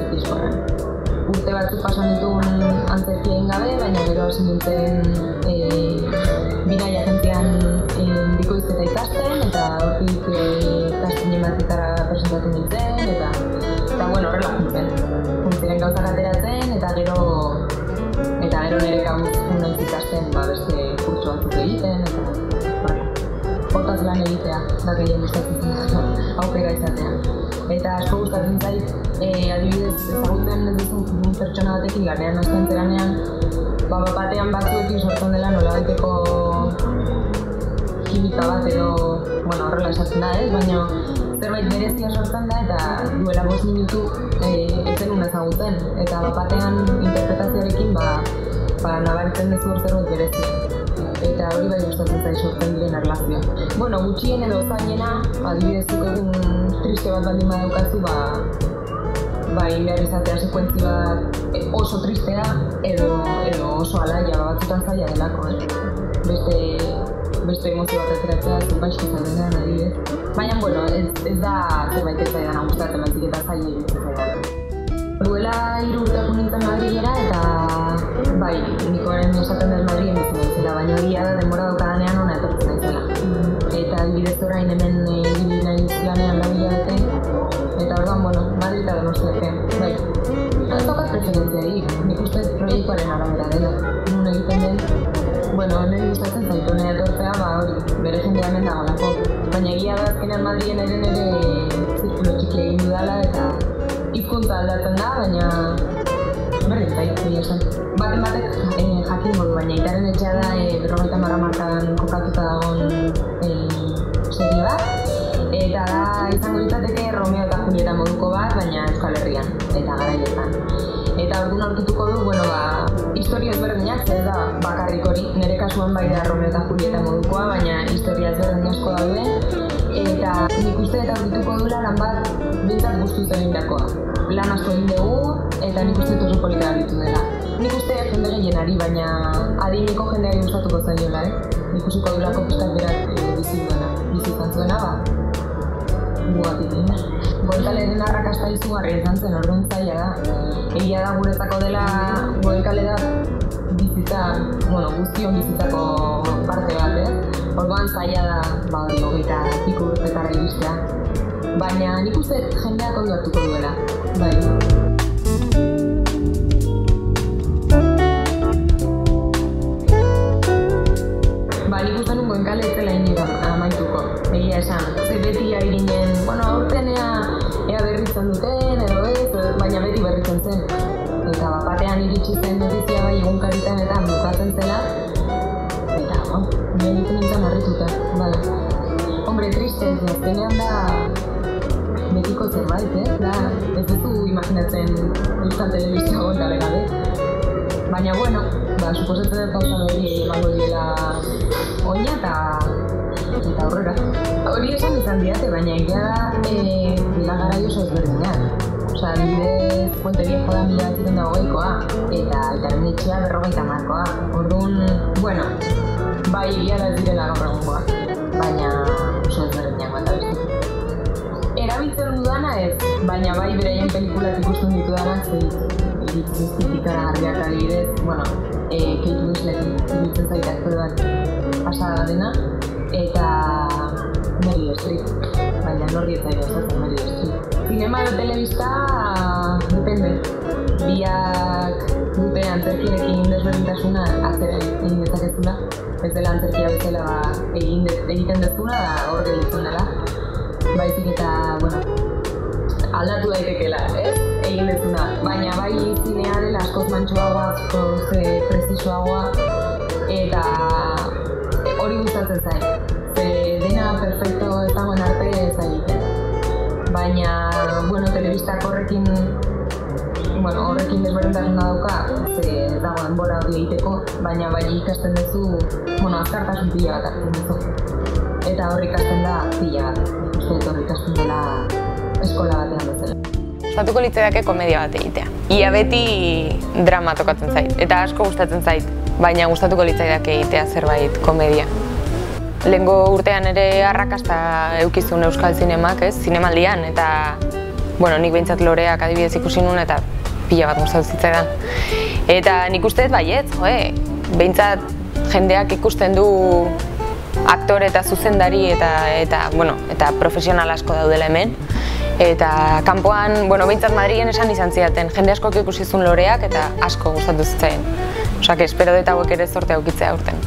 Prestigioan. Urte batzuk pasan dituen antzerkia egin gabe, baina gero hasi nintzen Binai agentzian bikoizketa ikasten, eta hortik ikastinen batzutara presentatu nintzen, eta horrela juntziren gauzak ateratzen, eta gero nire gauz naiz ikasten beste kurtso batzuk egiten, eta hortaz lan egitea, da gehien gustatzen aukera izatea. Eta asko gustatzen zait, adibidez ezagutzen ez duzun pertsona batekin lanean hasten zeranean, batean batzuekin sortzen dela nolabaiteko kimika bat edo, horrela esaten da ez, baina zerbait berezia sortzen da eta duela 5 minutu ez zenun ezagutzen. Eta batean interpretazioarekin nabaritzen duzu zerbait berezia. Eta hori bai gustatzen zait sortzen diren erlazioa. Gutxien edo zainena, adibidezuk egun triste bat baldin badaukazu, egin behar izatea sekuentzi bat oso tristea edo oso alaia batzutan zaila delako, beste emozio bat ateratzea zenbaizko zailenean adibidez. Baina, ez da zerbait ez zaidana gustatzen baizik eta zaila iruditzen zaidana. Duela 3 urte nintzen Madrilera eta Nikoren esaten dut Madrilen bizi naizela, baina egia da denbora daukadanean hona etortzen naizela. Eta adibidez orain hemen ibili naiz lanean 4 hilabete, eta orduan, Madrid eta Donostiarekin. Ez daukat preferentziarik, nik uste proiektuaren arabera dela. Nun egiten den, nire gustatzen zaitu nire etortzea, hori, bere jendea hemen dagoelako. Baina egia da azkenean Madrilen ere zirkulo txiki egin dudala eta hizkuntza aldatzen da, baina berdin zait, esan. Batek jakingo du, baina Aitaren etxea da 50 markadan kokatuta dagoen serie bat, eta da izango litzateke Romeo eta Julieta moduko bat, baina Euskal Herrian, eta garaietan. Eta orduan aurkituko du, historia ezberdinak, ez da bakarrik hori, nire kasuan bai da Romeo eta Julieta modukoa, baina historia ezberdin asko daude, eta nik uste eta aurkituko dula lan bat bintzat guztuz egindakoa. Lan asko egin dugu, eta nik uste oso polita abitu dela. Nik uste jende gehienari, baina adineko jendeari gustatuko zaiola, nik usiko durako pistak berak bizizan zuena, gugatik egin da. Goekaleren arrakasta izugarria izan zen, orduan zaila da. Egia da guretzako dela Goekale da bizitza, guztion bizitzako parte bat, orduan zaila da, 20 urtetara iristea. Baina nik uste jendeak ondo hartuko duela, bai. Nik uste nun Goenkale ez zela inoiz amaituko, egia esan. Beti ari ginen, aurten ea berritzen duten edo ez, baina beti berritzen zen. Eta batean iritsi zen notizia bai egunkaritan eta bukatzen zela, eta nire nintzen harrituta, bale. Hombre, triste, azkenean da betiko zerbait, ez duzu imaginatzen Euskal Telebizioa Goenkale gabe. Baina, suposatzen dut gauza hori emango diela oina eta aurrera. Hori esan izan diate, baina egia da dela garai oso ezberdinak. Adibidez, Puente Viejo da 1920koa, eta Aitaren etxea 50koa. Orduan, bai egia da ez direla gaur egungoa, baina oso ezberdinak bat abestu. Erabiltzen dudana ez, baina bai beraien pelikulak ikusten ditudanak, kritikara garriak adibidez, Kate Winslet iruditzen zait aktore bat pasada dena, eta Meryl Streep, baina norri ez zaila esaten Meryl Streep. Zinema edo telebista, depende. Biak dute antzerkiarekin desberdintasuna atzera egin dezakezula, ez dela antzerkia bezala egiten dezuna da hor gelditzen dela. Baizik eta, aldatu daitekela, egin dezuna. Baina bai zinea dela askoz mantxoagoa, askoz prestizoagoa, eta hori gustatzen zain. Dena perfecto ez dagoen arte ez da egiten. Baina, telebistak horrekin desberdintasuna dauka, ez dagoen bola hori egiteko, baina bai ikasten duzu, azkartasun pila bat hartzen duzu. Eta horri ikasten da pila bat. Horri ikasten dela eskola batean bezala. Gustatuko litzaidake komedia bat egitea. Ia beti drama tokatzen zait, eta asko gustatzen zait, baina gustatuko litzaidake egitea zerbait komedia. Lehengo urtean ere arrakasta eukizun Euskal Zinemak, zinemaldian, eta bueno, nik behintzat Loreak adibidez ikusi nuen eta pila bat gustatu zitzaidan. Eta nik uste dut baietz, behintzat jendeak ikusten du aktore eta zuzendari eta profesional asko daudela hemen. Eta kanpoan, behintzat Madrilen esan izan zidaten, jende askok ikusi zuen Loreak eta asko gustatu zitzaien. Osak, espero dut hauek ere zorte aukitzea aurten.